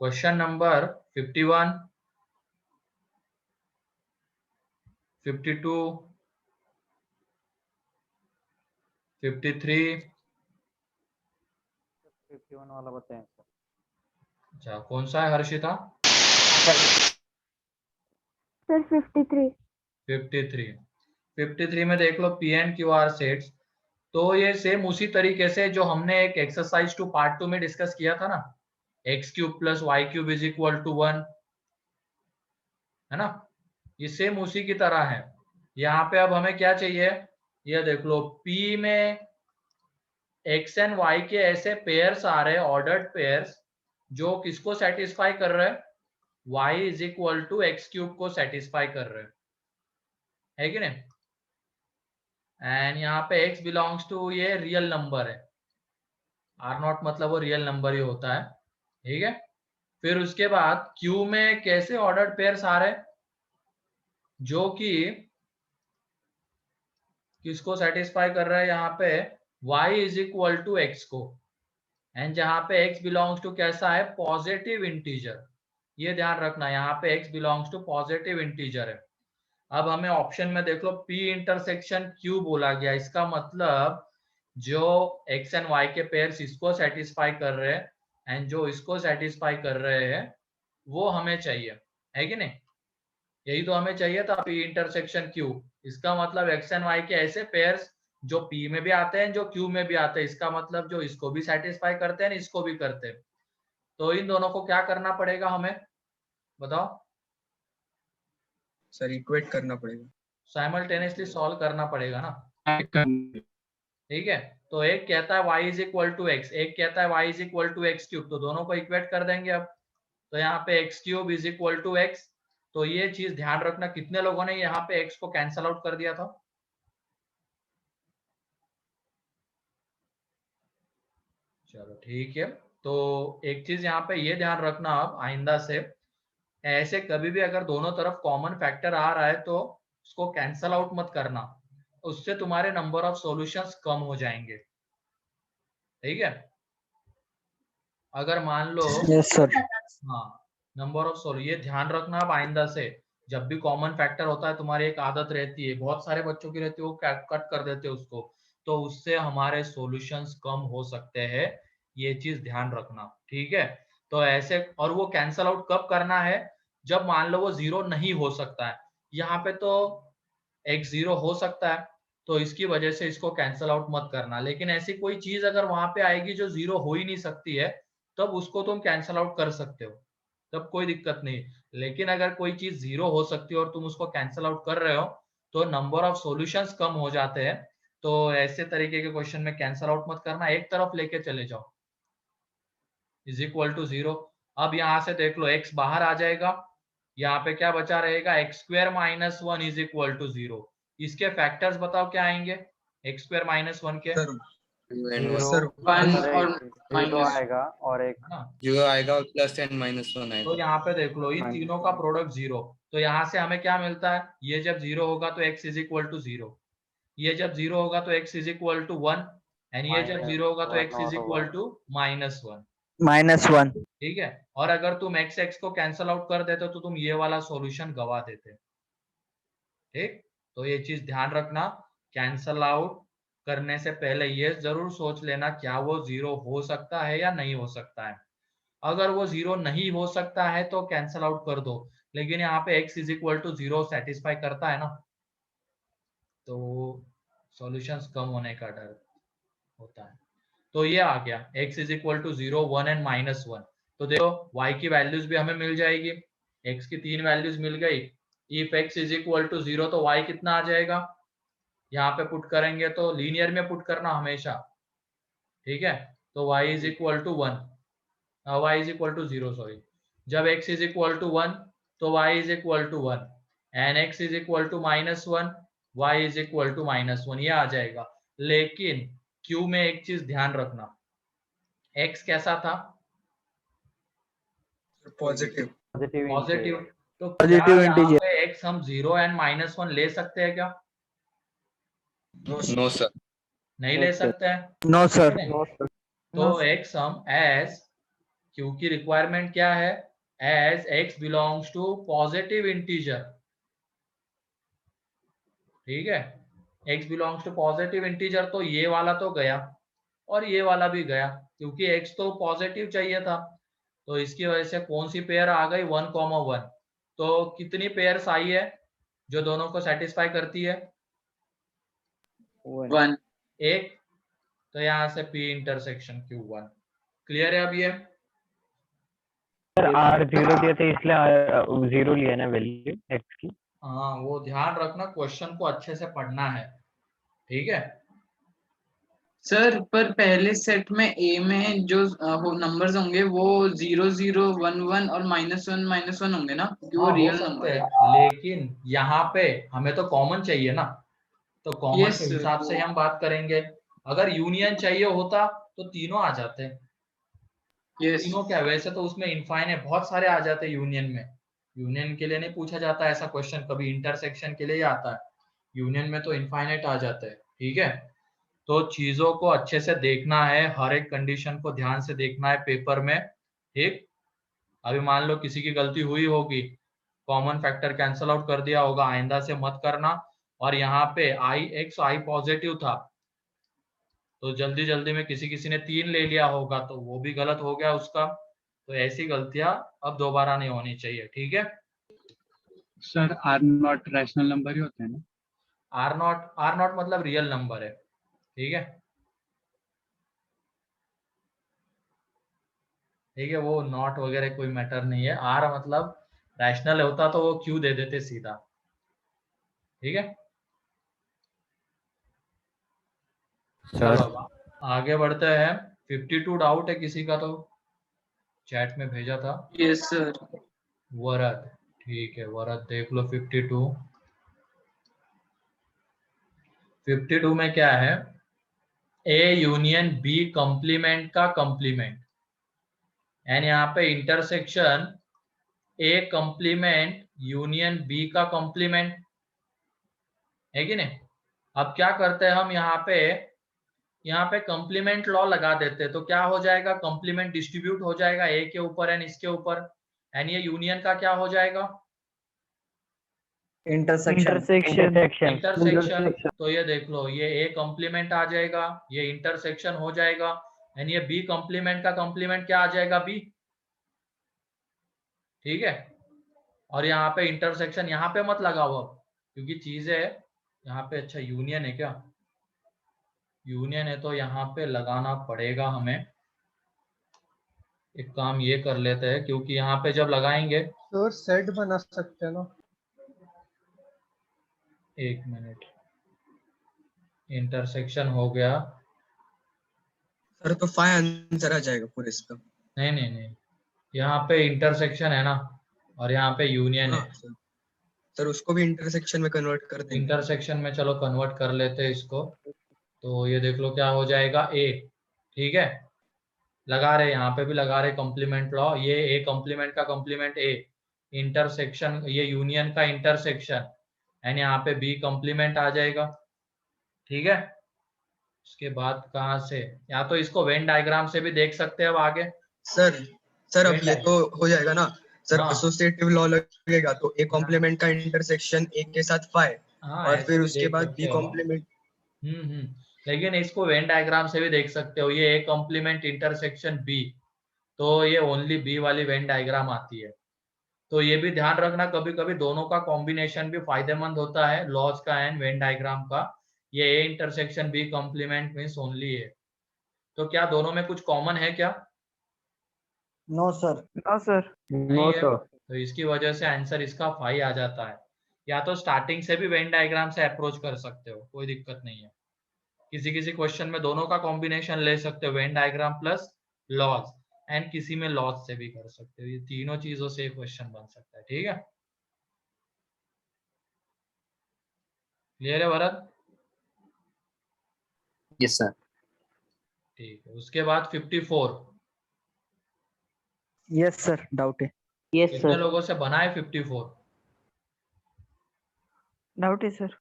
Question number 51, 52, 53। 51 वाला बताएं sir. अच्छा, कौन सा है हर्षिता? सर 53। 53 में देख लो P and Q are sets. तो ये सेम उसी तरीके से जो हमने एक एक्सरसाइज 2 पार्ट 2 में डिस्कस किया था ना, x cube plus y cube is equal to 1, है ना। ये सेम उसी की तरह है। यहाँ पे अब हमें क्या चाहिए, ये देख लो P में एक्स एंड वाई के ऐसे पेयर्स आ रहे हैं, ऑर्डर्ड पेयर्स, जो किसको सेटिस्फाई कर रहे हैं, y is equal to x cube को सेटिस्फाई कर रहे हैं, है कि नहीं। एंड यहाँ पे x बिलोंग्स टू ये रियल नंबर है, आर नॉट मतलब वो रियल नंबर ही होता है, ठीक है। फिर उसके बाद q में कैसे ऑर्डर्ड पेयर्स आ रहे हैं, जो कि किसको सेटिस्फाई कर रहा है, यहाँ पे y is equal to x को, एंड जहां पे x बिलोंग्स टू कैसा है, पॉजिटिव इंटीजर। ये ध्यान रखना, यहाँ पे x belongs to positive integer है। अब हमें ऑप्शन में देख लो p इंटरसेक्शन q बोला गया, इसका मतलब जो x एंड y के पेयर्स इसको सेटिस्फाई कर रहे हैं एंड जो इसको सेटिस्फाई कर रहे हैं वो हमें चाहिए, है कि नहीं। यही तो हमें चाहिए था, p इंटरसेक्शन q। इसका मतलब x एंड y के ऐसे पेयर्स जो p में भी आते हैं जो q में भी आते हैं, इसका मतलब जो इसको भी सेटिस्फाई करते हैं इसको भी करते हैं। तो इन दोनों को क्या करना पड़ेगा हमें, बताओ। सर इक्वेट करना पड़ेगा, साइमल्टेनियसली सॉल्व करना पड़ेगा ना, ठीक है। तो एक कहता है y is equal to x, एक कहता है y is equal to x cube, तो दोनों को इक्वेट कर देंगे अब। तो यहाँ पे x cube is equal to x, तो ये चीज ध्यान रखना, कितने लोगों ने यहाँ पे x को कैंसल आउट कर दिया था। चलो ठीक है। तो एक चीज यहाँ पे ये ध्यान रखना, अब आइंदा से ऐसे कभी भी अगर दोनों तरफ कॉमन फैक्टर आ रहा है तो उसको कैंसल आउट मत करना, उससे तुम्हारे नंबर ऑफ सॉल्यूशंस कम हो जाएंगे, ठीक है। अगर मान लो, यस सर। हाँ, नंबर ऑफ सॉल्व, ये ध्यान रखना अब आइंदा से, जब भी कॉमन फैक्टर होता है, तुम्हारी एक आदत रहती है, बहुत सारे बच्चों की रहती है, वो कट कर देते हैं उसको, तो उससे हमारे सॉल्यूशंस कम हो सकते हैं, ये चीज ध्यान रखना, ठीक है। तो ऐसे, और वो कैंसल आउट कब करना है, जब मान लो वो जीरो नहीं हो सकता है। यहाँ पे तो x जीरो हो सकता है, तो इसकी वजह से इसको कैंसल आउट मत करना, लेकिन ऐसी कोई चीज अगर वहां पे आएगी जो जीरो हो ही नहीं सकती है, तब उसको तुम कैंसल आउट कर सकते हो, तब कोई दिक्कत नहीं। लेकिन अगर कोई चीज जीरो हो सकती है और तुम उसको कैंसल आउट कर रहे हो, तो नंबर ऑफ सॉल्यूशंस कम हो जाते हैं। तो ऐसे तरीके के क्वेश्चन में कैंसल आउट मत करना, एक तरफ लेके चले जाओ, इज इक्वल टू जीरो। अब यहाँ से देख लो x बाहर आ जाएगा, यहाँ पे क्या बचा रहेगा, x square minus one is equal to zero. इसके फैक्टर्स बताओ क्या आएंगे, एक्स स्क्वायर माइनस वन के, सर जीरो आएगा और एक है ना। जीरो आएगा और प्लस एंड माइनस वन तो आएगा। यहाँ पे देख लो इन तीनों का प्रोडक्ट जीरो, तो यहाँ से हमें क्या मिलता है, ये जब जीरो होगा तो x is equal to zero, ये जब जीरो होगा तो x is equal to one, and ये जब जीरो होगा तो x is equal to minus one, -1। ठीक है। और अगर तुम x को कैंसल आउट कर देते तो तुम ये वाला सॉल्यूशन गवा देते, ठीक। तो ये चीज ध्यान रखना, कैंसल आउट करने से पहले ये जरूर सोच लेना क्या वो जीरो हो सकता है या नहीं हो सकता है। अगर वो जीरो नहीं हो सकता है तो कैंसल आउट कर दो, लेकिन यहाँ पे x is equal to zero satisfy करता है ना, तो सॉल्यूशंस कम होने का डर होता है। तो ये आ गया x is equal to zero, one and minus one. तो देखो y की वैल्यूज भी हमें मिल जाएगी, x की 3 वैल्यूज मिल गई। If x is equal to zero तो y कितना आ जाएगा, यहाँ पे पुट करेंगे तो लीनियर में पुट करना हमेशा, ठीक है। तो y is equal to one, y is equal to zero, sorry. जब x is equal to one तो y is equal to one, and x is equal to minus one, y is equal to minus one, ये आ जाएगा। लेकिन q में एक चीज ध्यान रखना, x कैसा था, पॉजिटिव। पॉजिटिव, तो क्या पॉजिटिव यहाँ इंटीजर। पे x हम जीरो एंड माइनस वन ले सकते हैं क्या, नो सर। नहीं ले सकते हैं, नो है सर। ना? तो x हम एज क्यू की रिक्वायरमेंट क्या है, as x belongs to positive integer, ठीक है, x belongs to positive integer, तो ये वाला तो गया और ये वाला भी गया क्योंकि x तो पॉजिटिव चाहिए था, तो इसकी वजह से कौन सी पेयर आ गई, 1,1। तो कितनी पेयर्स आई है जो दोनों को सेटिस्फाई करती है, 1 एक, तो यहाँ से P इंटरसेक्शन Q1 क्लियर है अब ये। सर R 0 दिए थे इसलिए 0 लिया ना वैल्यू x की। हाँ वो ध्यान रखना, क्वेश्चन को अच्छे से पढ़ना है, ठीक है। सर पर पहले सेट में ए में जो नंबर्स होंगे वो 0 0 1 1 और -1 होंगे ना, क्योंकि वो हाँ हो रियल सकते नंबर है। हैं, लेकिन यहाँ पे हमें तो कॉमन चाहिए ना, तो कॉमन Yes, के sir. हिसाब से हम बात करेंगे। अगर यूनियन चाहिए होता तो तीनों आ जाते, यस तीनों क्या, वैसे तो उसमें इनफाइनाइट बहुत सारे आ जाते यूनियन में, यूनियन के लिए नहीं पूछा जाता ऐसा क्वेश्चन, कभी इंटरसेक्शन के लिए ही आता है, यूनियन में तो इनफाइनाइट आ जाते हैं, ठीक है। तो चीजों को अच्छे से देखना है, हर एक कंडीशन को ध्यान से देखना है पेपर में, ठीक। अभी मान लो किसी की गलती हुई होगी, कॉमन फैक्टर कैंसल आउट कर दिया होगा, आइंदा से मत करना। और यहाँ पे आई पॉजिटिव था, तो जल्दी जल्दी में किसी किसी ने 3 ले लिया होगा, तो वो भी गलत हो गया उसका। तो ऐसी गलतियां अब दोबारा नहीं होनी चाहिए, ठीक है। Sir are not rational number ही होते हैं ना? आर नॉट मतलब रियल नंबर है, ठीक है, ठीक है, वो नॉट वगैरह कोई मैटर नहीं है, आर मतलब रैशनल होता तो वो क्यू दे देते सीधा, ठीक है। चलो अब आगे बढ़ते हैं। 52 डाउट है किसी का तो चैट में भेजा था, यस सर। वरद, ठीक है, वरद देख लो 52। 52 में क्या है, ए यूनियन बी कंप्लीमेंट का कंप्लीमेंट, एंड यहाँ पे intersection A complement union B का कंप्लीमेंट है कि नहीं। अब क्या करते हैं हम, यहाँ पे कंप्लीमेंट लॉ लगा देते हैं, तो क्या हो जाएगा, कंप्लीमेंट डिस्ट्रीब्यूट हो जाएगा ए के ऊपर एंड इसके ऊपर, एंड ये यूनियन का क्या हो जाएगा, इंटरसेक्शन। तो ये देख लो, ये ए कंप्लीमेंट आ जाएगा, ये इंटरसेक्शन हो जाएगा, एंड ये बी कंप्लीमेंट का कंप्लीमेंट क्या आ जाएगा, बी, ठीक है। और यहाँ पे इंटरसेक्शन यहाँ पे मत लगाओ अब, क्योंकि चीज है यहाँ पे, अच्छा यूनियन है क्या, यूनियन है तो यहाँ पे लगाना पड़ेगा हमें। एक काम ये कर लेते हैं, क्योंकि यहाँ पे जब लगाएंगे, तो सेट बना सकते हैं ना। एक मिनट, इंटरसेक्शन हो गया, सर तो 5 आंसर आ जाएगा पूरे इसका। नहीं नहीं नहीं, यहाँ पे इंटरसेक्शन है ना, और यहाँ पे यूनियन है, हाँ सर उसको भी इंटरसेक्शन में कन्वर्ट कर देंगे। इंटरसेक्शन में चलो कन्वर्ट कर लेते हैं इसको। तो ये देख लो क्या हो जाएगा, ए, ठीक है, लगा रहे यहाँ पे भी लगा रहे कंप्लीमेंट लॉ, ये ए कंप्लीमेंट का कंप्लीमेंट ए, इंटरसेक्शन ये यूनियन का इंटरसेक्शन, एंड यहाँ पे बी कंप्लीमेंट आ जाएगा, ठीक है। उसके बाद कहाँ से, या तो इसको वेन डायग्राम से भी देख सकते हैं अब आगे। सर अब ये तो हो जाएगा ना सर, हाँ। एसोसिएटिव लॉ लगेगा तो ए कॉम्प्लीमेंट का इंटरसेक्शन ए के साथ 5 हाँ, और ऐसे फिर भी उसके देख बाद सकते बी हो। कॉम्प्लीमेंट। लेकिन इसको वेन डायग्राम से भी देख सकते हो, ये ए कॉम्प्लीमेंट इंटरसेक्शन बी, तो ये ओनली बी वाली वेन डायग्राम आती है। तो ये भी ध्यान रखना, कभी कभी दोनों का कॉम्बिनेशन भी फायदेमंद होता है, लॉज का एंड वेन डायग्राम का। ये A intersection B complement means only A, तो क्या दोनों में कुछ कॉमन है क्या, नो सर। नहीं है, तो इसकी वजह से आंसर इसका 5 आ जाता है। या तो स्टार्टिंग से भी वेन डायग्राम से अप्रोच कर सकते हो, कोई दिक्कत नहीं है, किसी किसी क्वेश्चन में दोनों का कॉम्बिनेशन ले सकते हो, Venn diagram plus laws, and किसी में लॉज से भी कर सकते हो, ये तीनों चीजों से क्वेश्चन बन सकता है, ठीक है। क्लियर है भरत? Yes sir. ठीक है, उसके बाद 54, यस सर, डाउट है। कितने लोगों से बना है 54? डाउट है सर।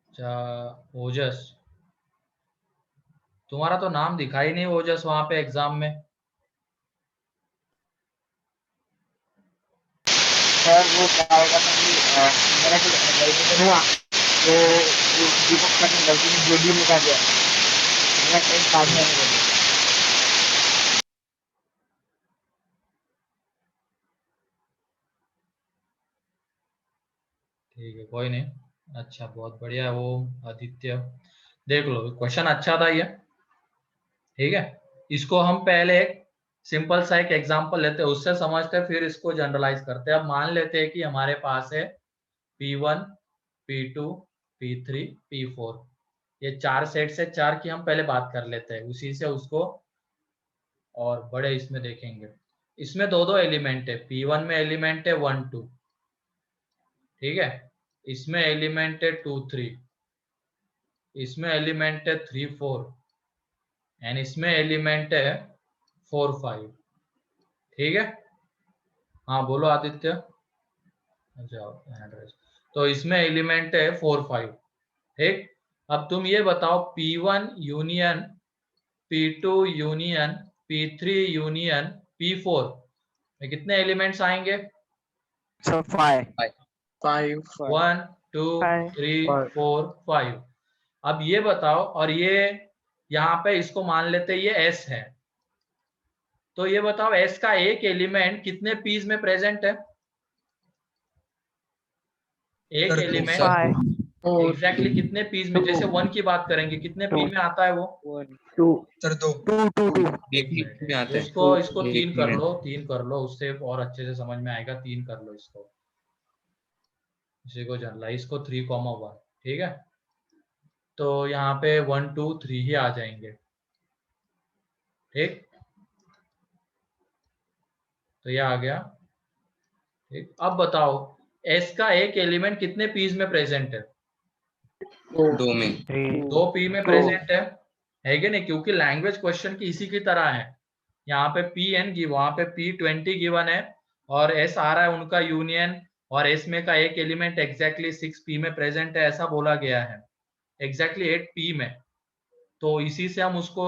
अच्छा, ओजस, तुम्हारा तो नाम दिखाई नहीं ओजस वहां पे एग्जाम में। सर वो क्या होगा था कि मेरा जो वेरिफिकेशन हुआ तो वो दीपक सर ने गलती से JD लिखा दिया, मेरा टेस्ट बाद में आने लगा। ठीक है कोई नहीं, अच्छा बहुत बढ़िया। वो आदित्य देख लो क्वेश्चन अच्छा था ये, ठीक है। इसको हम पहले एक सिंपल सा एक एग्जांपल लेते हैं, उससे समझते हैं, फिर इसको जनरलाइज करते हैं। अब मान लेते हैं कि हमारे पास है P1 P2 P3 P4, ये चार सेट से चार की हम पहले बात कर लेते हैं, उसी से उसको और बड़े इसमें देखेंगे। इसमें दो दो एलिमेंट है, P1 में एलिमेंट है 1 2, ठीक है। इसमें एलिमेंट है 2 3, इसमें एलिमेंट है 3 4 एंड इसमें एलिमेंट है 4 5, ठीक है। हाँ बोलो आदित्य। अच्छा तो इसमें एलिमेंट है 4 5, ठीक। अब तुम ये बताओ P1 union P2 union P3 union P4 में कितने एलिमेंट्स आएंगे? सर 5 5 1 2 5 3 4 5। अब ये बताओ, और ये यहाँ पे इसको मान लेते ये S है, तो ये बताओ S का एक एलिमेंट कितने पीस में प्रेजेंट है? एक सर, एलिमेंट 5 एग्जैक्टली कितने पीस में, जैसे 1 की बात करेंगे कितने पी में आता है वो? 2 सर 2 2 2 एक मिनट, इसको 3 कर लो, 3 कर लो, उससे और अच्छे से समझ में आएगा। 3 कर लो इसको, इसी को जनरलाइज को 3,1, ठीक है। तो यहाँ पे 1 2 3 ही आ जाएंगे, ठीक। तो ये आ गया, ठीक। अब बताओ S का एक एलिमेंट कितने पीस में प्रेजेंट है? 2 में 3 2 पी में प्रेजेंट है कि नहीं? क्योंकि लैंग्वेज क्वेश्चन की इसी की तरह है, यहाँ पे Pn की वहां पे P20 गिवन है और S आ रहा है उनका यूनियन, और S में का एक एलिमेंट एग्जैक्टली 6 पी में प्रेजेंट है, ऐसा बोला गया है, एग्जैक्टली 8 पी में। तो इसी से हम उसको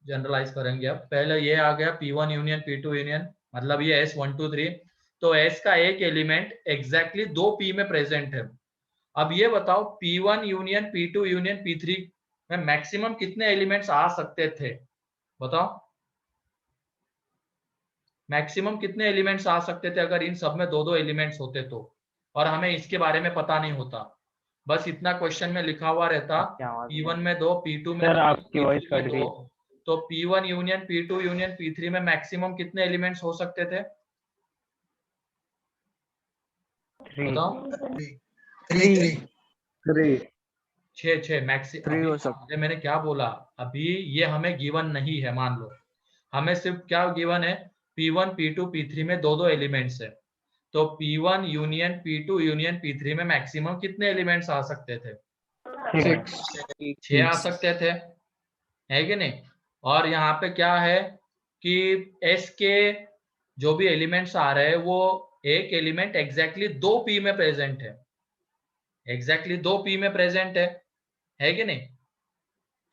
जनरलाइज करेंगे। अब पहले ये आ गया P1 यूनियन P2 यूनियन, मतलब ये S 1 2 3, तो S का एक एलिमेंट एग्जैक्टली 2 पी में प्रेजेंट है। अब ये बताओ P1 union P2 union P3 में मैक्सिमम कितने एलिमेंट्स आ सकते थे? बताओ मैक्सिमम कितने एलिमेंट्स आ सकते थे अगर इन सब में दो दो एलिमेंट्स होते तो, और हमें इसके बारे में पता नहीं होता, बस इतना क्वेश्चन में लिखा हुआ रहता P1 में 2 P2 में सर 2 आपकी वॉइस P3 में कट गई। 2, तो P1 union P2 union P3 में मैक्सिमम कितने एलिमेंट्स हो सकते थे? 3 बताओ 3 3 6 3 हो मैक्सिमम। मैंने क्या बोला अभी, ये हमें गिवन नहीं है, मान लो हमें सिर्फ क्या गिवन है, P1 P2 P3 में दो दो एलिमेंट्स है, तो P1 union P2 union P3 में मैक्सिमम कितने एलिमेंट्स आ सकते थे? 6 आ सकते थे, है कि नहीं? और यहाँ पे क्या है कि S के जो भी एलिमेंट्स आ रहे हैं वो एक एलिमेंट एग्जैक्टली 2 पी में प्रेजेंट है, एग्जैक्टली 2 पी में प्रेजेंट है कि नहीं?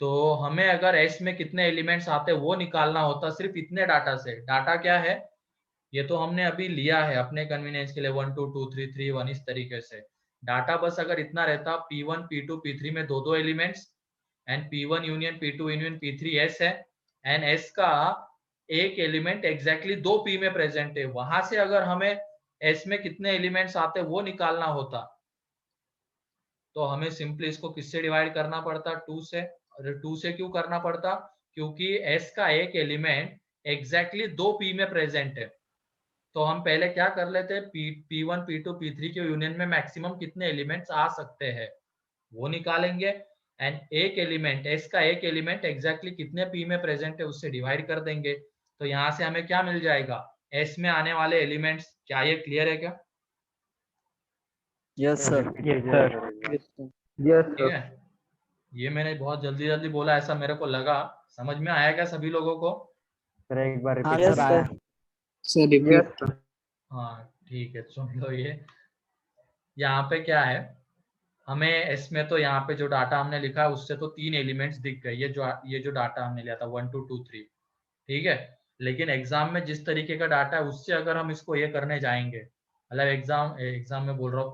तो हमें अगर S में कितने एलिमेंट्स आते हैं वो निकालना होता सिर्फ इतने डाटा से। डाटा क्या है, ये तो हमने अभी लिया है अपने कन्वीनियंस के लिए 1 2 2 3 3 1 इस तरीके से। डाटा बस अगर इतना रहता P1 P2 P3 में दो दो elements and P1 union P2 union P3 S है एंड S का एक एलिमेंट एग्जैक्टली 2 पी में प्रेजेंट है, वहां से अगर हमें S में कितने एलिमेंट्स आते वो निकालना होता तो हमें सिंपली इसको किससे डिवाइड करना पड़ता? 2 से। और 2 से क्यों करना पड़ता? क्योंकि S का एक एलिमेंट एग्जैक्टली 2 पी में प्रेजेंट है। तो हम पहले क्या कर लेते हैं, P1 P2 P3 के यूनियन में मैक्सिमम कितने एलिमेंट्स आ सकते हैं वो निकालेंगे एंड एक एलिमेंट S का एक एलिमेंट एग्जैक्टली कितने पी में प्रेजेंट है उससे डिवाइड कर देंगे। तो यहाँ से हमें क्या मिल जाएगा, S में आने वाले एलिमेंट्स। क्या ये क्लियर है क्या? यस सर यस सर ठीक है, ये मैंने बहुत जल्दी जल्दी बोला ऐसा मेरे को लगा, समझ में आया क्या सभी लोगों को? सर एक बार हाँ रिपीट सर आया सर रिपीट हाँ ठीक है, सुन लो। ये यहाँ पे क्या है, हमें एस में तो यहाँ पे जो डाटा हमने लिखा है उससे तो 3 एलिमेंट्स दिख गए, ये जो डाटा हमने लिया था 1 2 2 3, ठीक है। लेकिन एग्जाम में जिस तरीके का डाटा है उससे अगर हम इसको ये करने जाएंगे, मतलब एग्जाम में बोल रहा हूँ,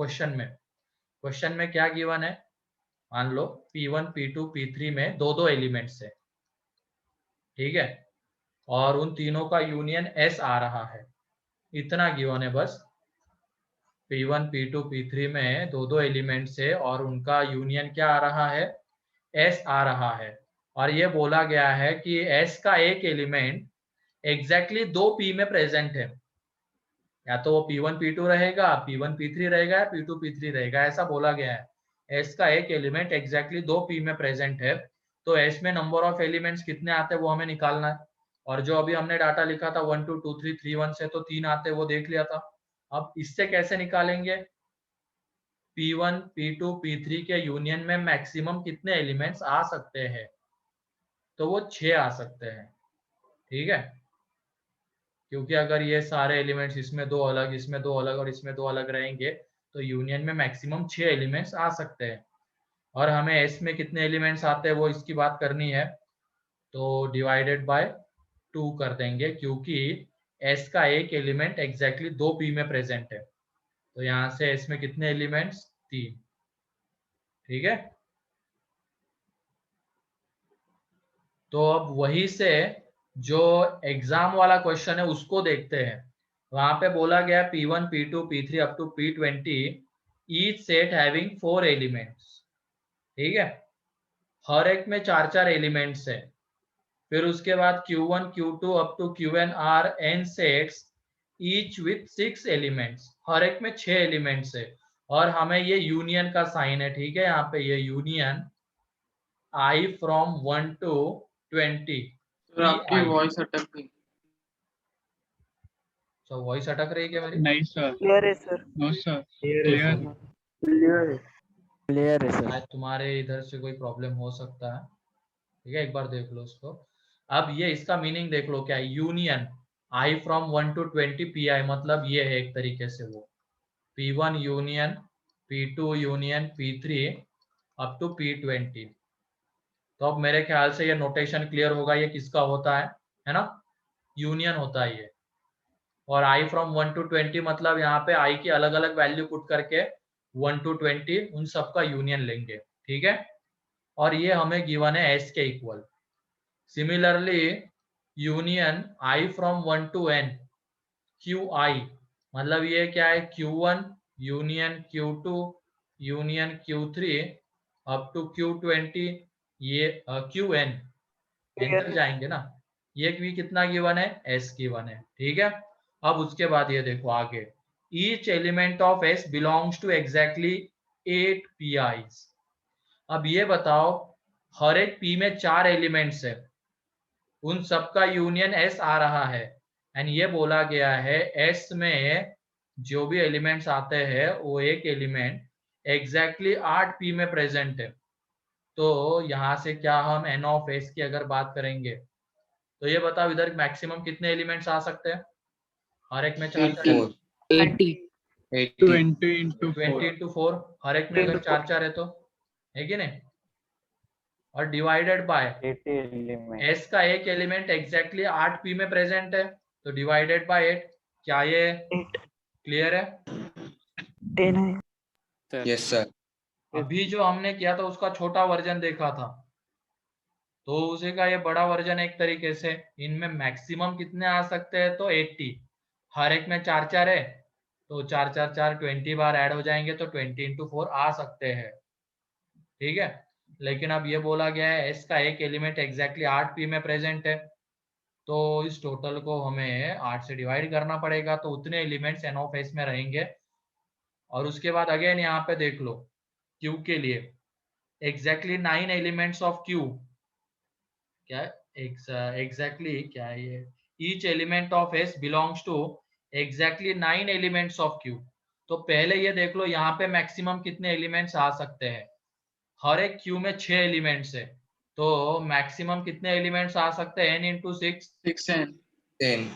क्वेश्चन में क्या गिवन है, मान लो P1 P2 P3 में दो एलिमेंट्स है, ठीक है, और उन तीनों का यूनियन S आ रहा है, इतना गिवन है बस। P1 P2 P3 में दो एलिमेंट्स है और उनका यूनियन क्या आ रहा है, S आ रहा है, और ये बोला गया है कि S का एक एलिमेंट एग्जैक्टली दो P में प्रेजेंट है, या तो वो P1 P2 रहेगा, P1 P3 रहेगा, या P2 P3 रहेगा, ऐसा बोला गया है। S का एक एलिमेंट एग्जैक्टली दो P में प्रेजेंट है, तो S में नंबर ऑफ एलिमेंट्स कितने आते हैं वो हमें निकालना है, और जो अभी हमने डाटा लिखा था 1 2 2 3 3 1 से तो 3 आते वो देख लिया था। अब इससे कैसे निकालेंगे, P1 P2 P3 के यूनियन में मैक्सिमम कितने एलिमेंट्स आ सकते हैं, तो वो 6 आ सकते हैं, ठीक है, क्योंकि अगर ये सारे एलिमेंट्स इसमें दो अलग, इसमें दो अलग और इसमें दो अलग रहेंगे तो यूनियन में मैक्सिमम 6 एलिमेंट्स आ सकते हैं। और हमें एस में कितने एलिमेंट्स आते हैं वो इसकी बात करनी है, तो डिवाइडेड बाय 2 कर देंगे, क्योंकि एस का एक एलिमेंट एग्जैक्टली दो पी में प्रेजेंट है, तो यहाँ से एस में कितने एलिमेंट्स, 3, ठीक है। तो अब वही से जो एग्जाम वाला क्वेश्चन है उसको देखते हैं। वहां पे बोला गया P1 P2 P3 up to P20 each set having 4 elements, ठीक है, हर एक में 4 एलिमेंट्स है। फिर उसके बाद Q1 Q2 up to Qn are n sets each with 6 elements, हर एक में 6 एलिमेंट्स है, और हमें ये यूनियन का साइन है, ठीक है, यहाँ पे ये union I from 1 to 20। Sir आपकी वॉइस अटक गई। सो वॉइस अटक रही है क्या मेरी? नहीं सर, क्लियर है sir, no sir, clear. Clear है सर। शायद तुम्हारे इधर से कोई प्रॉब्लम हो सकता है, ठीक है, एक बार देख लो उसको। अब ये इसका मीनिंग देख लो क्या है, union I from 1 to 20 PI, मतलब ये है एक तरीके से वो P1 union P2 union P3 up to P20। तो अब मेरे ख्याल से ये नोटेशन क्लियर होगा, ये किसका होता है ना, यूनियन होता है ये। और I फ्रॉम 1 to 20 मतलब यहाँ पे I की अलग अलग वैल्यू पुट करके 1 to 20 उन सबका यूनियन लेंगे, ठीक है, और ये हमें गिवन है S के equal. Similarly union I from 1 to n QI, मतलब ये क्या है, Q1 union Q2 union Q3 up to Q20, ये Qn n तक जाएंगे ना, ये भी कितना गिवन है, S गिवन है, ठीक है। अब उसके बाद ये देखो आगे, each element of S belongs to exactly 8 PIs। अब ये बताओ हर एक P में 4 एलिमेंट्स है, उन सबका यूनियन S आ रहा है, एंड ये बोला गया है S में जो भी एलिमेंट्स आते हैं वो एक एलिमेंट एग्जैक्टली 8 P में प्रेजेंट है। तो यहाँ से क्या हम n ऑफ S की अगर बात करेंगे तो ये बताओ इधर मैक्सिमम कितने एलिमेंट्स आ सकते हैं, हर एक में 4 80 20 into 20 4, into 4, हर एक में अगर 4 है तो, है कि नहीं, और डिवाइडेड बाय 80 एलिमेंट। S का एक एलिमेंट एग्जैक्टली 8 P में प्रेजेंट है, तो डिवाइडेड बाय 8। क्या ये क्लियर है? 10 है। Yes sir. अभी जो हमने किया था उसका छोटा वर्जन देखा था, तो उसी का ये बड़ा वर्जन एक तरीके से, इनमें मैक्सिमम कितने आ सकते हैं, तो 80, हर एक में 4 है, तो 4 4 4 20 बार ऐड हो जाएंगे तो 20 into 4 आ सकते हैं, ठीक है। लेकिन अब ये बोला गया है S का एक एलिमेंट एग्जैक्टली 8 P में प्रेजेंट है, तो इस टोटल को हमें 8 से डिवाइड करना पड़ेगा, तो उतने एलिमेंट्स n ऑफ S में रहेंगे। और उसके बाद अगेन यहाँ पे देख लो Q के लिए एग्जैक्टली 9 एलिमेंट्स ऑफ Q, क्या एग्जैक्टली क्या है ये, each element of S belongs to exactly 9 elements of Q। तो पहले ये देख लो यहाँ पे मैक्सिमम कितने एलिमेंट्स आ सकते हैं, हर एक Q में 6 एलिमेंट्स है, तो मैक्सिमम कितने एलिमेंट्स आ सकते हैं, n into 6 6n 10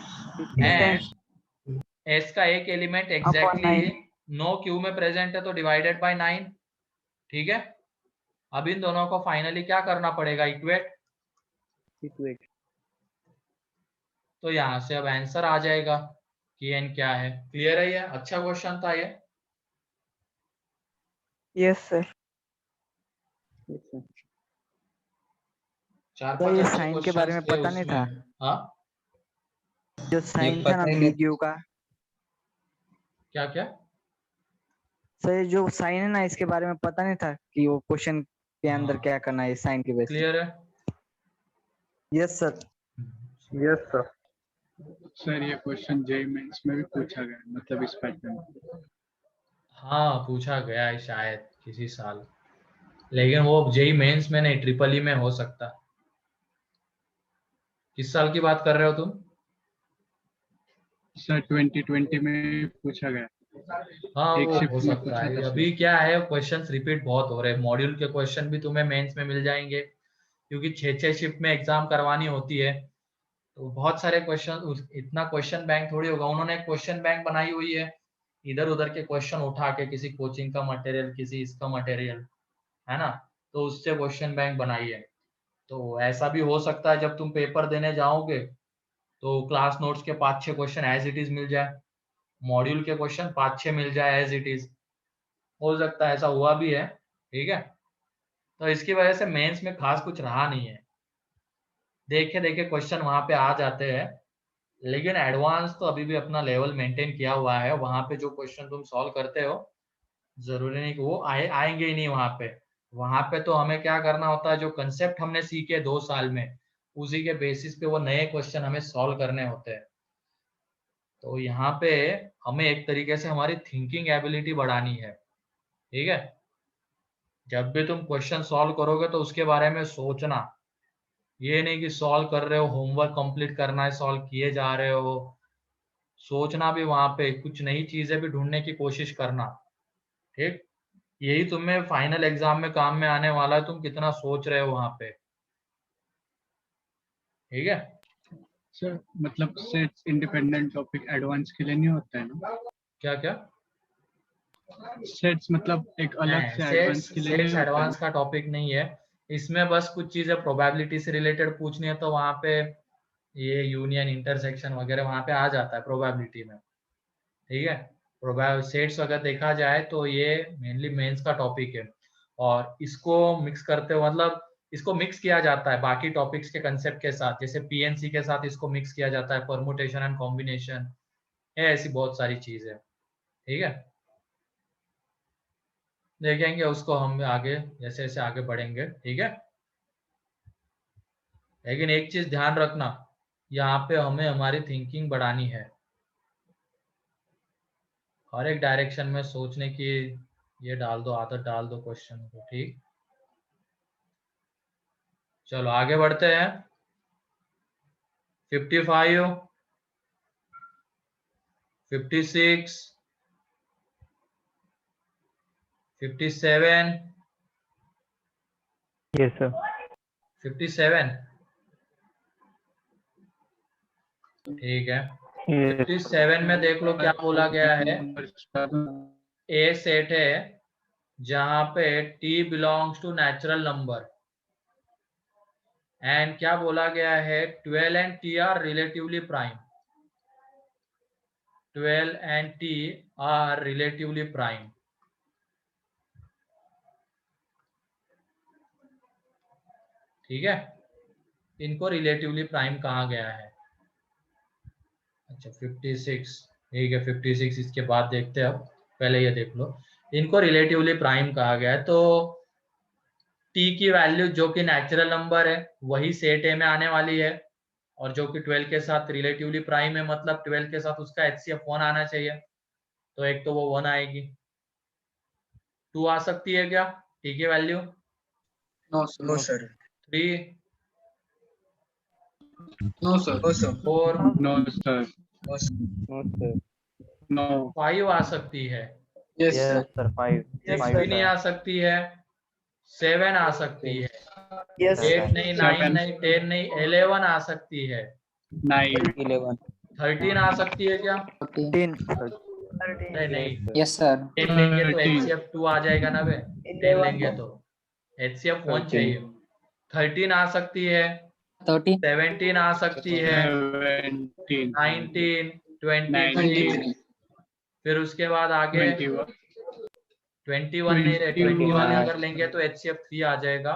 and S का एक एलिमेंट एग्जैक्टली 9 Q में प्रेजेंट है, तो डिवाइडेड बाय 9, ठीक है, अब इन दोनों को फाइनली क्या करना पड़ेगा, इक्वेट। तो यहाँ से अब आंसर आ जाएगा कि एन क्या है। क्लियर है? ये अच्छा क्वेश्चन था ये। Yes sir. चार तो पांच ये अच्छे साइन के बारे में क्वेश्चंस थे पता नहीं उसमें। था, हाँ, जो साइन था पता ना ही नहीं। बीजीयू का। क्या क्या? सर ये जो साइन है ना, इसके बारे में पता नहीं था कि वो क्वेश्चन के अंदर हाँ। क्या करना है साइन की वजह से। क्लियर है? Yes sir. Yes sir. Sir ये क्वेश्चन जेई मेंस में भी पूछा गया है, मतलब इस पैटर्न में। हाँ, पूछा गया है शायद किसी साल, लेकिन वो जेई मेंस में नहीं, ट्रिपल ई में हो सकता। किस साल की बात कर रहे हो तुम? सर 2020 में पूछा गया। हाँ, एक वो शिफ्ट हो में सकता पूछा है। था अभी सर। क्या है, क्वेश्चंस रिपीट बहुत हो रहे हैं। मॉड्यूल के क्वेश्चन भी तुम्हें मेंस में मिल जाएंगे, क्योंकि 6 शिफ्ट में एग्जाम करवानी होती है। तो बहुत सारे क्वेश्चन, इतना क्वेश्चन बैंक थोड़ी होगा। उन्होंने क्वेश्चन बैंक बनाई हुई है, इधर उधर के क्वेश्चन उठा के, किसी कोचिंग का मटेरियल, किसी इसका मटेरियल, है ना, तो उससे क्वेश्चन बैंक बनाई है। तो ऐसा भी हो सकता है जब तुम पेपर देने जाओगे तो क्लास नोट्स के 5-6 क्वेश्चन एज इट इज मिल जाए, मॉड्यूल के क्वेश्चन 5-6 मिल जाए एज इट इज। हो सकता है, ऐसा हुआ भी है। ठीक है, तो इसकी वजह से मेंस में खास कुछ रहा नहीं है। देखे देखे क्वेश्चन वहां पे आ जाते हैं, लेकिन एडवांस तो अभी भी अपना लेवल मेंटेन किया हुआ है। वहां पे जो क्वेश्चन तुम सॉल्व करते हो, जरूरी नहीं कि वो आएंगे ही नहीं वहां पे। वहां पे तो हमें क्या करना होता है, जो कंसेप्ट हमने सीखे 2 साल में, उसी के बेसिस पे वो नए क्वेश्चन हमें सॉल्व करने होते हैं। तो यहाँ पे हमें एक तरीके से हमारी थिंकिंग एबिलिटी बढ़ानी है। ठीक है, जब भी तुम क्वेश्चन सॉल्व करोगे तो उसके बारे में सोचना, ये नहीं कि सॉल्व कर रहे हो, होमवर्क कंप्लीट करना है, सॉल्व किए जा रहे हो। सोचना भी, वहां पे कुछ नई चीजें भी ढूंढने की कोशिश करना। ठीक, यही तुम्हें फाइनल एग्जाम में काम में आने वाला है, तुम कितना सोच रहे हो वहां पे। ठीक है, सर मतलब सेट्स इंडिपेंडेंट टॉपिक एडवांस के लिए नहीं होता है ना? क्या क्या? सेट्स मतलब एक अलग से एडवांस के लिए नहीं सेट्स होता है एडवांस ना? का टॉपिक नहीं है। इसमें बस कुछ चीजें प्रोबेबिलिटी से रिलेटेड पूछनी है, तो वहां पे ये यूनियन, इंटरसेक्शन वगैरह वहां पे आ जाता है प्रोबेबिलिटी में। ठीक है, सेट्स अगर देखा जाए तो ये मेनली मेंस का टॉपिक है, और इसको मिक्स करते हो, मतलब इसको मिक्स किया जाता है बाकी टॉपिक्स के कंसेप्ट के साथ। जैसे पीएनसी के साथ इसको मिक्स किया जाता है, परमुटेशन एंड कॉम्बिनेशन है, ऐसी बहुत सारी चीजें। ठीक है, देखेंगे उसको हम आगे, जैसे जैसे आगे बढ़ेंगे। ठीक है, लेकिन एक चीज ध्यान रखना, यहाँ पे हमें हमारी थिंकिंग बढ़ानी है, हर एक डायरेक्शन में सोचने की ये डाल दो, आदत डाल दो क्वेश्चन को। ठीक, चलो आगे बढ़ते हैं। 55, 56, 57, यस सर। 57। ठीक है, 57 में देख लो क्या बोला गया है। ए सेट है जहां पे t belongs to natural number, and क्या बोला गया है, 12 and t are relatively prime. 12 and t are relatively prime. ठीक है, इनको रिलेटिवली प्राइम कहा गया है। अच्छा 56, ठीक है, 56 इसके बाद देखते हैं। अब पहले ये देख लो, इनको रिलेटिवली प्राइम कहा गया है। तो t की वैल्यू जो कि नेचुरल नंबर है वही सेट ए में आने वाली है, और जो कि 12 के साथ रिलेटिवली प्राइम है, मतलब 12 के साथ उसका HCF 1 आना चाहिए। तो एक तो वो 1 आएगी। 2 आ सकती है क्या t की वैल्यू? No no sir, sir. 3, no sir, no sir. 4, no sir. No sir. No. 5 आ सकती है। Yes yes sir, sir. 5 6 भी नहीं आ सकती है, 7 आ सकती है, यस 8 नहीं, 9 नहीं, 10 नहीं, 11 आ सकती है, 9। 11 13 आ सकती है क्या? 10। नहीं नहीं, यस सर 10 लेंगे तो 13 HCF 2 आ जाएगा ना बे, 10 लेंगे तो HCF 1 चाहिए, 13 आ सकती है, 30 17 आ सकती है, 17 19, 23, 23 फिर उसके बाद आगे 21 21 नहीं रहे, 21 21 अगर लेंगे तो HCF 3 आ जाएगा,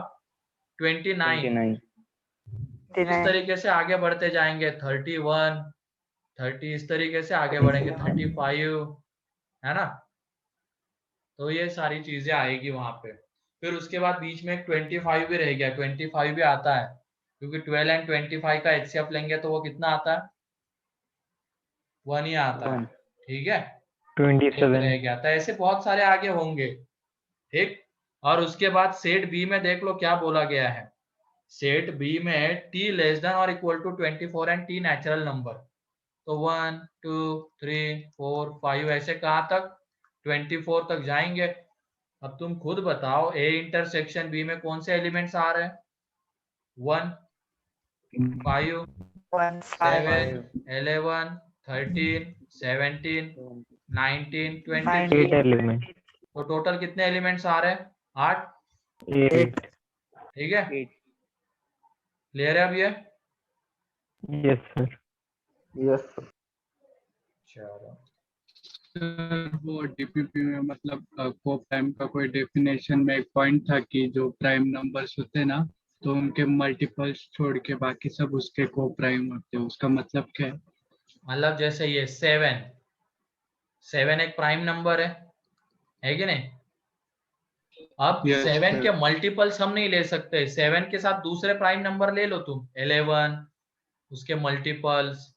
29, 29 इस तरीके से आगे बढ़ते जाएंगे, 31, 30, इस तरीके से आगे बढ़ेंगे, 35, है ना। तो ये सारी चीजें आएगी वहां पे। फिर उसके बाद बीच में एक 25 भी रह गया, 25 भी आता है, क्योंकि 12 एंड 25 का HCF लेंगे तो वो कितना आता है, 1 ही आता है, ठीक है, एक 27 रह गया था। ऐसे बहुत सारे आगे होंगे, ठीक। और उसके बाद सेट बी में देख लो क्या बोला गया है, सेट बी में t लेस देन और equal to 24 and t natural number, तो 1 2 3 4 5 ऐसे कहाँ तक, 24 तक जाएंगे। अब तुम खुद बताओ A इंटरसेक्शन B में कौन से एलिमेंट्स आ रहे हैं, 1 5 7 11 13 17 19 8 22, एलिमेंट तो टोटल कितने एलिमेंट्स आ रहे हैं, 8, 8 ठीक है, क्लियर है अब ये, यस सर चलो। सर वो डीपीपी में मतलब को प्राइम का कोई डेफिनेशन में एक पॉइंट था कि जो प्राइम नंबर्स होते हैं ना तो उनके मल्टीपल्स छोड़ के बाकी सब उसके को प्राइम होते हैं, उसका मतलब क्या है? मतलब जैसे ये 7 एक प्राइम नंबर है कि नहीं। अब Yes, 7 sir. के मल्टीपल्स हम नहीं ले सकते, 7 के साथ दूसरे प्राइम नंबर ले लो तुम, 11, उसके मल्टीपल्स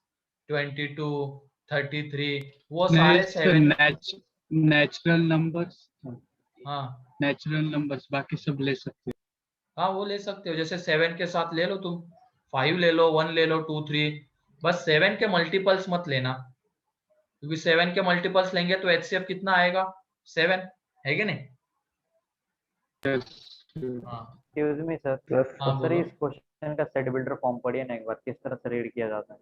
22, 33, वो सारे नहीं सर 7, नेचुरल नंबर्स, हाँ नेचुरल नंबर्स बाकी सब ले सकते हैं। हाँ वो ले सकते हो, जैसे 7 के साथ ले लो तुम, 5 ले लो, 1 ले लो, 2 3, बस 7 के मल्टीपल्स मत लेना, क्योंकि 7 के मल्टीपल्स लेंगे तो HCF कितना आएगा, 7, है कि नहीं। हाँ एक्सक्यूज मी सर, हाँ सर बोलो। इस क्वेश्चन का सेट बिल्डर फॉर्म पढ़िए ना एक बार, किस तरह से रीड किया जाता है।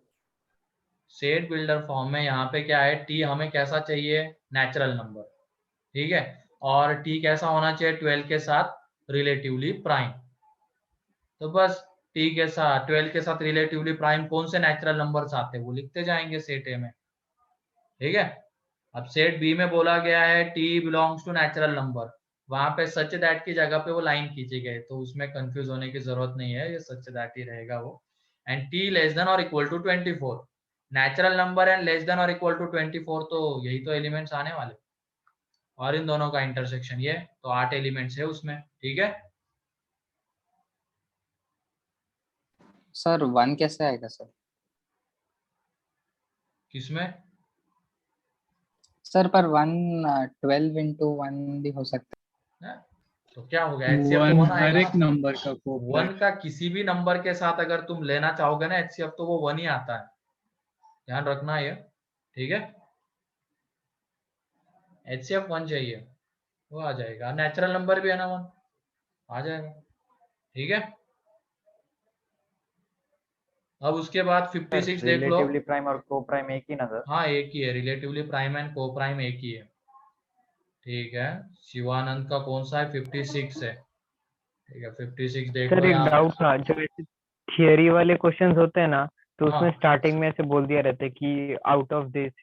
सेट बिल्डर फॉर्म में यहाँ पे क्या है, टी हमें कैसा चाहिए, नेचुरल नंबर, ठीक है, और टी कैसा होना चाहिए, 12 के साथ रिलेटिवली प्राइम, तो बस टी के साथ 12 के साथ रिलेटिवली प्राइम कौन से नेचुरल नंबर्स आते हैं वो लिखते जाएंगे सेट ए में, ठीक है। अब सेट बी में बोला गया है T belongs to natural number, वहां पे सच दैट की जगह पे वो लाइन खींची गई, तो उसमें कंफ्यूज होने की जरूरत नहीं है, ये सच दैट ही रहेगा वो। एंड टी लेस देन और equal to 24, natural number and less than और इक्वल टू 24, तो यही तो एलिमेंट्स आने वाले, और इन दोनों का इंटरसेक्शन ये, तो 8 एलिमेंट्स है उसमें, ठीक है। सर 1 कैसे आएगा सर? किसमें, सर पर 1 12 into 1 भी हो सकता है? तो क्या हो गया, HCF तो 1 1 हर आएगा एक ना, नंबर का को 1 का किसी भी नंबर के साथ अगर तुम लेना चाहोगे ना HCF, तो वो 1 ही आता है, ध्यान रखना ये, ठीक है। HCF 1 चाहिए, वो आ जाएगा, नेचुरल नंबर भी है ना 1, आ जाएगा, ठीक है। अब उसके बाद 56 देख लो, रिलेटिवली प्राइम और को प्राइम एक ही ना सर। हाँ एक ही है, रिलेटिवली प्राइम एंड को प्राइम एक ही है, ठीक है। शिवानंद का कौन सा है, 56 है, ठीक है, 56 देख सर लो एक यहाँ डाउट पे। था, जो थियरी वाले क्वेश्चंस होते हैं ना, तो उसमें हाँ स्टार्टिंग में ऐसे बोल दिया रहता है कि आउट ऑफ दिस,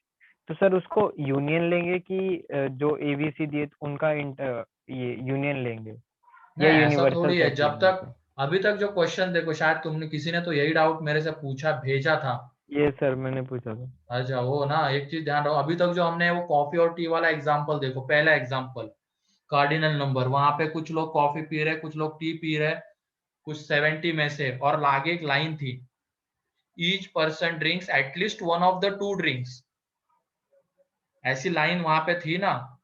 तो सर उसको यूनियन लेंगे कि जो एबीसी दिए उनका ये यूनियन लेंगे, नहीं या ऐसा यूनिवर्सल थोड़ी है, सेट जब लेंगे तक सर? अभी तक जो क्वेश्चन देखो, शायद तुमने किसी ने तो यही डाउट मेरे से पूछा, भेजा था। ये सर मैंने पूछा था। अच्छा वो ना, एक चीज ध्यान रखो, अभी तक जो हमने वो कॉफी और टी वाला एग्जांपल देखो, पहला एग्जांपल कार्डिनल नंबर, वहां पे कुछ लोग कॉफी पी रहे, कुछ लोग टी पी रहे, कुछ 70 में से, और आगे एक लाइन थी, each person drinks at least one of the 2 drinks, ऐसी लाइन वहां पे थी ना,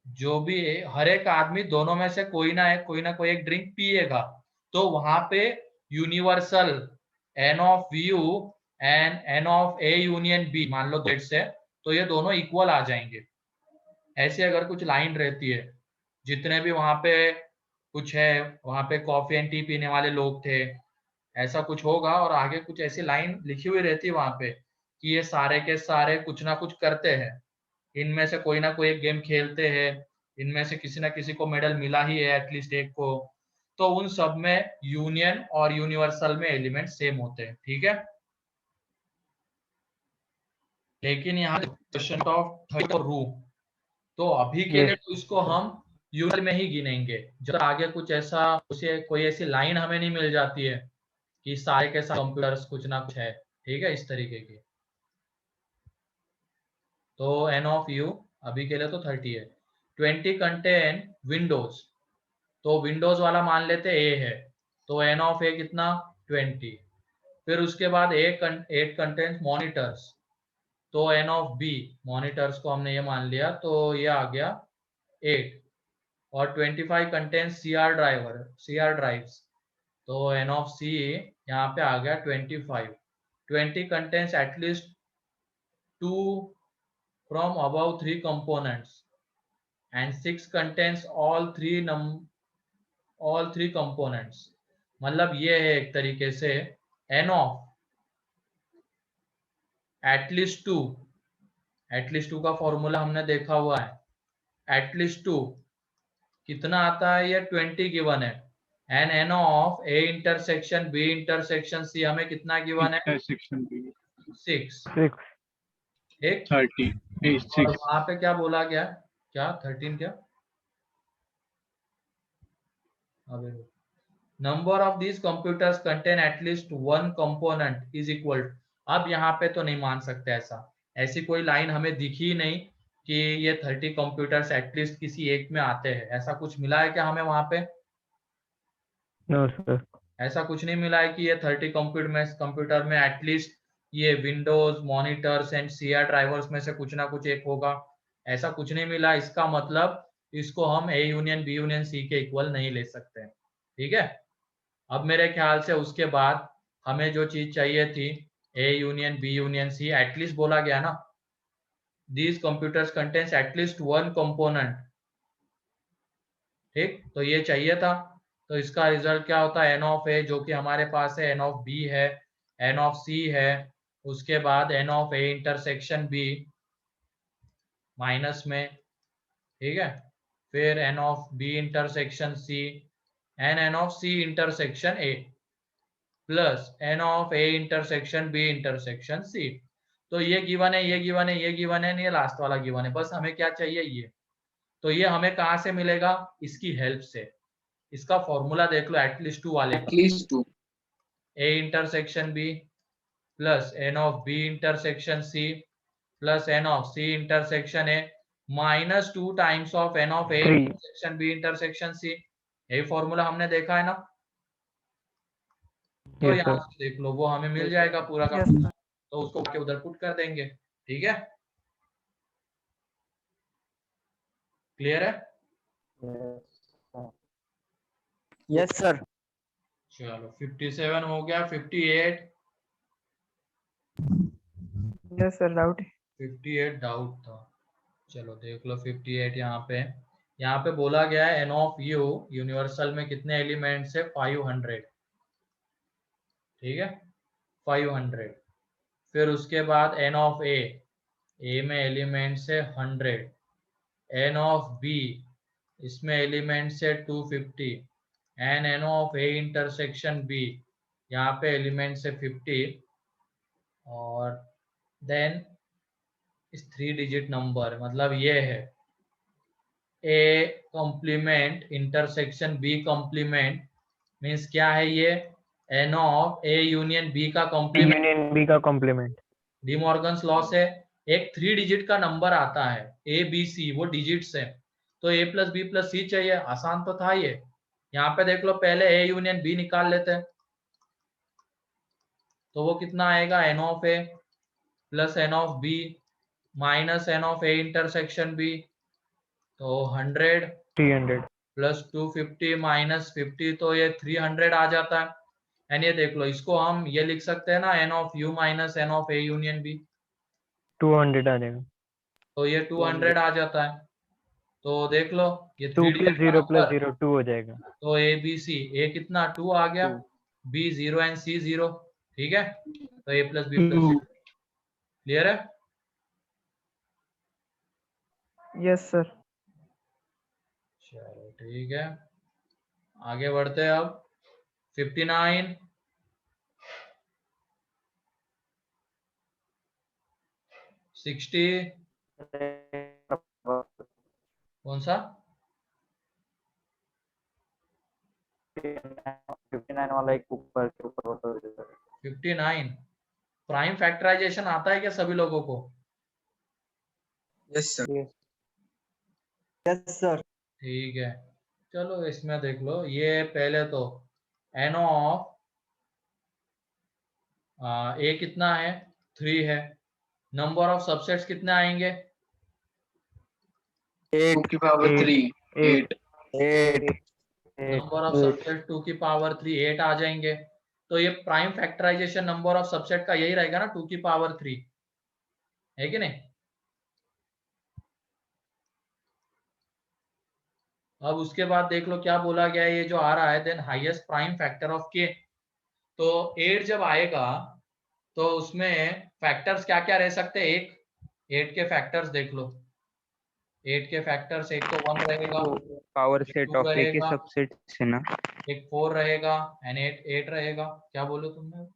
जो भी हर एक आदमी दोनों में से कोई ना कोई एक ड्रिंक पिएगा, तो वहां पे universal n of U and n of A union B मान लो जेड से, तो ये दोनों इक्वल आ जाएंगे। ऐसे अगर कुछ लाइन रहती है, जितने भी वहां पे कुछ है, वहां पे कॉफी एंड टी पीने वाले लोग थे, ऐसा कुछ होगा, और आगे कुछ ऐसी लाइन लिखी हुई रहती है वहां पे कि ये सारे के सारे कुछ ना कुछ करते हैं, इनमें से कोई ना कोई एक गेम खेलते हैं, इनमें से किसी ना किसी को मेडल मिला ही है एटलीस्ट एक को, तो उन सब में यूनियन और यूनिवर्सल में एलिमेंट सेम होते हैं, ठीक है। लेकिन यहाँ क्वेश्चन ऑफ थर्ड रू, तो अभी के लिए तो इसको हम यूनिवर्सल में ही गिनेंगे, जब आगे कुछ ऐसा उसे कोई ऐसी लाइन हमें नहीं मिल जाती है कि सारे के सारे कंप्यूटर्स कुछ ना कुछ है, ठीक है, इस तरीके की। तो n ऑफ u अभी के लिए तो 30 है। 20 कंटेन विंडोज, तो विंडोज वाला मान लेते a है, तो n ऑफ a कितना 20। फिर उसके बाद 8 कंटेंट मॉनिटर्स, तो n ऑफ b, मॉनिटर्स को हमने ये मान लिया तो ये आ गया 8। और 25 कंटेंट CR ड्राइव्स, तो n ऑफ c यहाँ पे आ गया 25। 20 contents at least 2 from above 3 components and 6 contains all three components। मतलब ये है एक तरीके से n of एटलीस्ट टू का फॉर्मूला हमने देखा हुआ है। एटलीस्ट 2 कितना आता है, ये 20 गिवन है, and n of a intersection b intersection c हमें कितना गिवन है, इंटरसेक्शन भी 6। एक 30 और वहां पे क्या बोला गया, क्या 13 क्या, number of these computers contain at least one component is equal। अब यहाँ पे तो नहीं मान सकते ऐसा, ऐसी कोई लाइन हमें दिखी ही नहीं कि ये 30 कंप्यूटर्स एटलीस्ट किसी एक में आते हैं, ऐसा कुछ मिला है क्या हमें वहां पे? नो सर, ऐसा कुछ नहीं मिला है कि ये 30 कंप्यूटर में एटलीस्ट ये Windows, monitors and CR drivers में से कुछ ना कुछ एक होगा, ऐसा कुछ नहीं मिला। इसका मतलब इसको हम A union B union C के इक्वल नहीं ले सकते, ठीक है। अब मेरे ख्याल से उसके बाद हमें जो चीज चाहिए थी A union B union C, at least बोला गया ना, these computers contains at least one component, ठीक, तो ये चाहिए था। तो इसका रिजल्ट क्या होता है, n ऑफ a जो कि हमारे पास है, n ऑफ b है, n ऑफ c है, उसके बाद n of a intersection b minus में, ठीक है, फिर n of b intersection c and n of c intersection a plus n of a intersection b intersection c। तो ये गिवन है, ये गिवन है, ये गिवन है, ये लास्ट वाला गिवन है, बस हमें क्या चाहिए ये। तो ये हमें कहाँ से मिलेगा, इसकी हेल्प से। इसका फॉर्मूला देख लो एटलीस्ट 2 वाले, at least 2 a intersection b plus n of b intersection c plus n of c intersection a minus 2 times of n of a intersection b intersection c। यही फॉर्मूला हमने देखा है ना, तो यहाँ से देख लो वो हमें मिल जाएगा पूरा का, तो उसको के उधर पुट कर देंगे, ठीक है, क्लियर है? Yes sir. चलो 57 हो गया, 58, यस सर, डाउट 58 डाउट था। चलो देख लो 58 यहाँ पे बोला गया है n ऑफ u यूनिवर्सल में कितने एलिमेंट्स है, 500, ठीक है, 500। फिर उसके बाद n ऑफ a में एलिमेंट्स है 100, n ऑफ b इसमें एलिमेंट्स है 250 and n of a intersection b यहाँ पे एलिमेंट्स है 50, और देन इस 3 डिजिट नंबर, मतलब ये है a complement intersection b complement, means क्या है ये, n of a union b का कॉम्प्लीमेंट। डी मॉर्गन्स लॉ से एक 3 डिजिट का नंबर आता है a b c, वो डिजिट्स है, तो a plus b plus c चाहिए, आसान तो था ये। यहाँ पे देख लो पहले a यूनियन b निकाल लेते हैं, तो वो कितना आएगा, n of a plus n of b minus n of a intersection b, तो 100 300 प्लस 250 माइनस 50, तो ये 300 आ जाता है। एंड ये देख लो इसको हम ये लिख सकते हैं ना, n of u minus n of a union b, 200 आ जाएगा, तो ये 200 आ जाता है। तो देख लो ये 2 3 प्लस 0 प्लस 0 2 हो जाएगा, तो a b c, a कितना 2 आ गया, b 0 एंड c 0, ठीक है, तो a plus b plus, clear है? Yes sir. चलो ठीक है, आगे बढ़ते हैं अब। 59, 60, कौन सा? 59 वाला एक ऊपर के ऊपर होता है। 59 प्राइम फैक्टराइजेशन आता है क्या सभी लोगों को? Yes sir. Yes sir. ठीक है, चलो इसमें देख लो। ये पहले तो एन ऑफ ए कितना है? 3 है। नंबर ऑफ सबसेट्स कितने आएंगे? 2 की पावर 3 8 नंबर ऑफ सबसेट 2 की पावर 3 8 आ जाएंगे। तो ये prime factorization number of subset का यही रहेगा ना, 2 की पावर 3, है कि नहीं? अब उसके बाद देख लो क्या बोला गया है, ये जो आ रहा है, then highest prime factor of k. तो 8 जब आएगा तो उसमें फैक्टर्स क्या क्या रह सकते हैं? एक 8 के फैक्टर्स देख लो। 8 के फैक्टर्स, एक तो 1 रहेगा, पावर एक सेट 2 ऑफ ए के रहेगा, सबसेट है ना? एक 4 रहेगा एंड 8 रहेगा। क्या बोलो तुमने?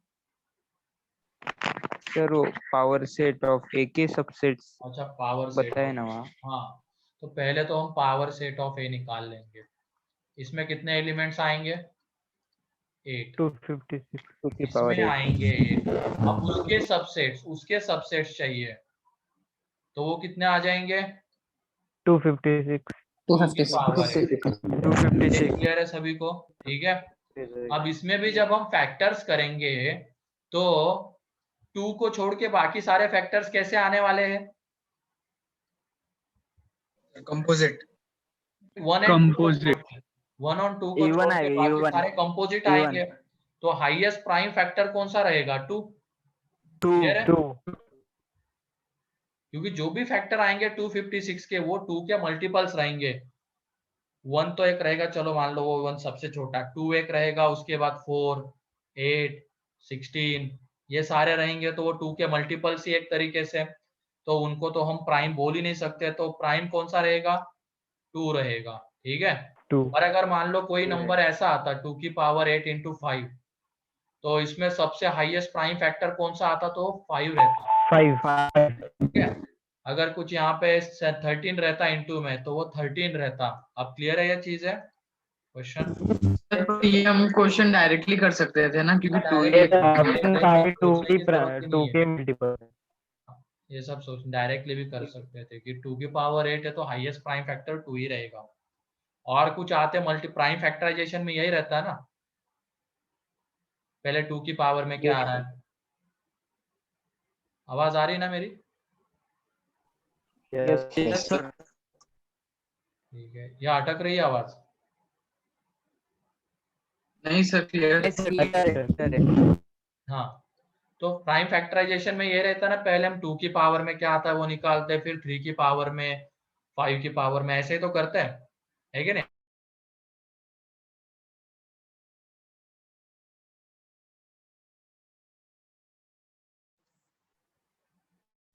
सर वो पावर सेट ऑफ ए के सबसेट्स अच्छा, पावर सेट बताए ऑफ, ना वहाँ। हाँ। तो पहले तो हम पावर सेट ऑफ ए निकाल लेंगे। इसमें कितने एलिमेंट्स आएंगे? 8। 256 2 की इसमें पावर 8। आएंगे 8। अब उसके सबसेट्स चाहिए, तो वो कितने आ जाएंगे? 256 2 की पावर 8। 256। क्लियर है सभी को? ठीक है। अब इसमें भी जब हम फैक्टर्स करेंगे तो 2 को छोड़ के बाकी सारे फैक्टर्स कैसे आने वाले हैं? कंपोजिट। 1 एंड 2 को छोड़ कंपोजिट। के, 1 और 2 को इवन छोड़ के आएगा, बाकी इवन सारे कंपोजिट इवन आएंगे। तो हाईएस्ट प्राइम फैक्टर कौन सा रहेगा? 2। 2। क्लियर है? 2 क्योंकि जो भी फैक्टर आएंगे 256 के, वो 2 के मल्टीपल्स रहेंगे। 1 तो एक रहेगा, चलो मान लो वो 1 सबसे छोटा, 2 एक रहेगा, उसके बाद 4 8 16 ये सारे रहेंगे, तो वो 2 के मल्टीपल्स ही एक तरीके से। तो उनको तो हम प्राइम बोल ही नहीं सकते, तो प्राइम कौन सा रहेगा? 2 रहेगा। ठीक है। 2 और अगर मान लो कोई नंबर ऐसा आता 2 की पावर 8 इंटू 5, तो इसमें सबसे हाईएस्ट प्राइम फैक्टर कौन सा आता? तो 5 रहता। 5 ठीक है। अगर कुछ यहाँ पे 13 रहता इंटू में, तो वो 13 रहता। अब क्लियर है ये चीज है? क्वेश्चन तो ये हम क्वेश्चन डायरेक्टली कर सकते थे ना, क्योंकि 2 ही एक डायरेक्ट 2 सोचने की की जरूरत ही नहीं है। के मल्टीपल। ये सब सोच डायरेक्टली भी कर सकते थे कि 2 की पावर 8 है तो हाईएस्ट प्राइम फैक्टर 2 ही रहेगा। और कुछ आते मल्टी प्राइम फैक्टराइजेशन में यही रहता है ना। पहले 2 की पावर में क्या आ रहा है? आवाज आ रही है ना मेरी? Yes sir. ठीक है, या अटक रही है आवाज? नहीं सर, क्लियर। हाँ, तो प्राइम फैक्टराइजेशन में ये रहता है ना, पहले हम 2 की पावर में क्या आता है वो निकालते हैं, फिर 3 की पावर में, 5 की पावर में, ऐसे ही तो करते हैं, है कि नहीं?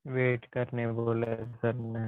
वेट करने बोला सर ने।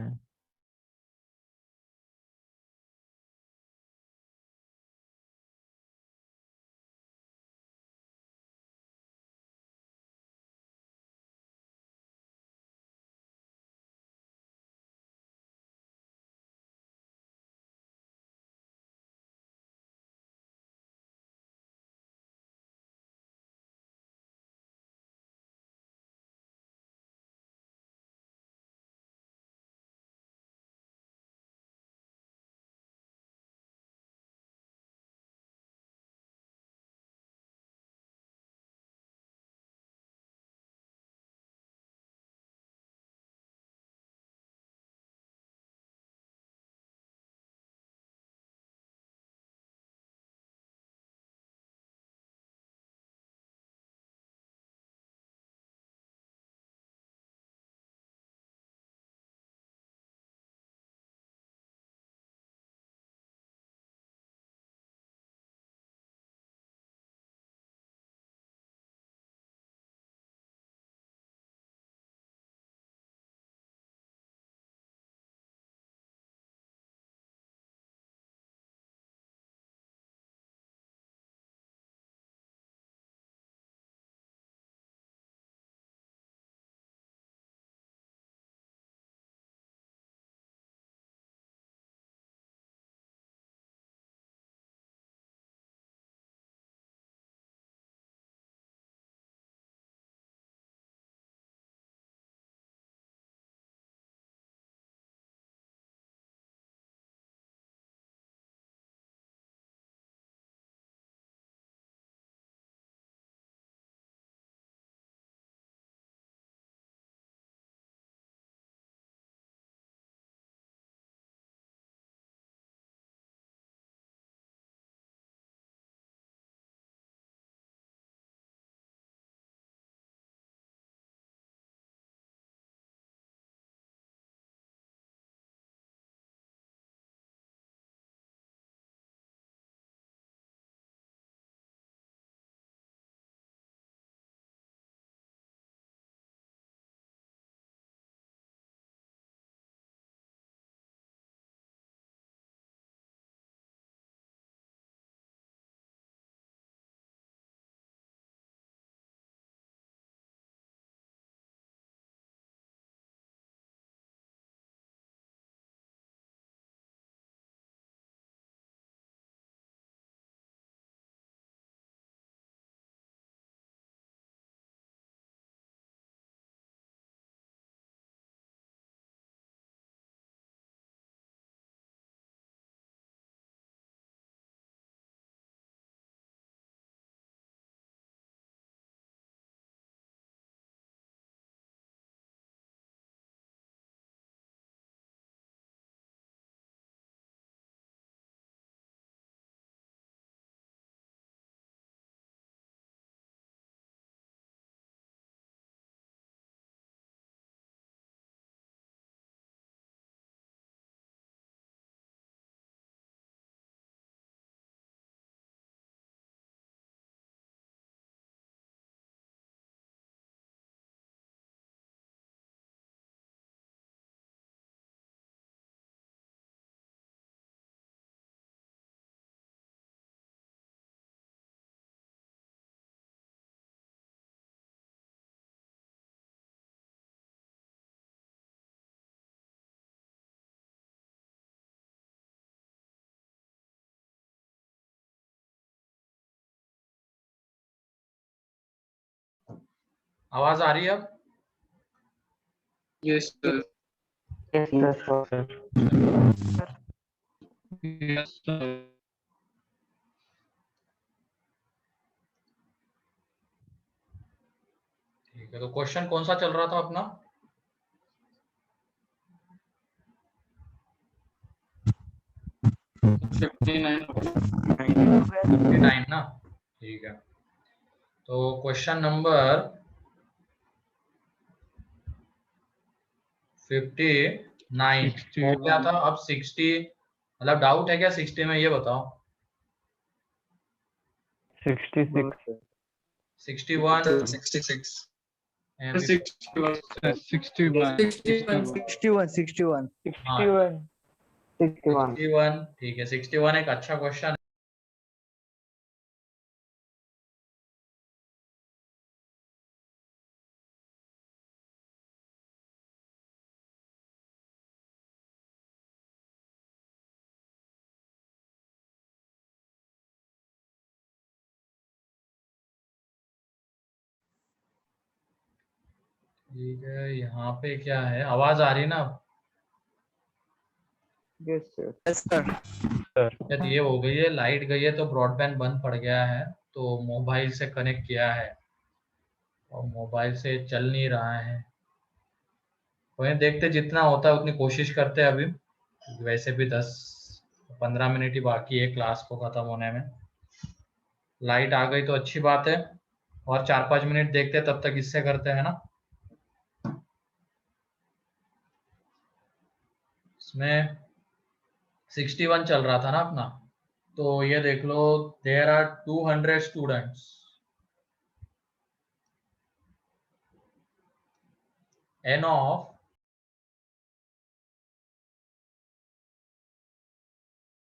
आवाज आ रही है अब? Yes sir. Yes, yes, sir. Yes, sir. ठीक है, तो क्वेश्चन कौन सा चल रहा था अपना? नाइन ना? ठीक है, तो क्वेश्चन नंबर 59 हो गया था। अब 60 मतलब डाउट है क्या 60 में, ये बताओ। 66 61 66 and 61 61. 61 61 हाँ, 61. 61 ठीक है, 61 एक अच्छा क्वेश्चन। ठीक है, यहाँ पे क्या है, आवाज आ रही है ना? Yes, sir. Yes sir. जब ये हो गई है, लाइट गई है, तो ब्रॉडबैंड बंद पड़ गया है, तो मोबाइल से कनेक्ट किया है और मोबाइल से चल नहीं रहा है। वही देखते जितना होता है उतनी कोशिश करते हैं अभी, वैसे भी 10-15 मिनट ही बाकी है क्लास को खत्म होने में। लाइट आ गई तो अच्छी बात है, और 4-5 मिनट देखते हैं, तब तक इससे करते हैं ना। इसमें 61 चल रहा था ना अपना, तो ये देख लो, there are 200 students, n of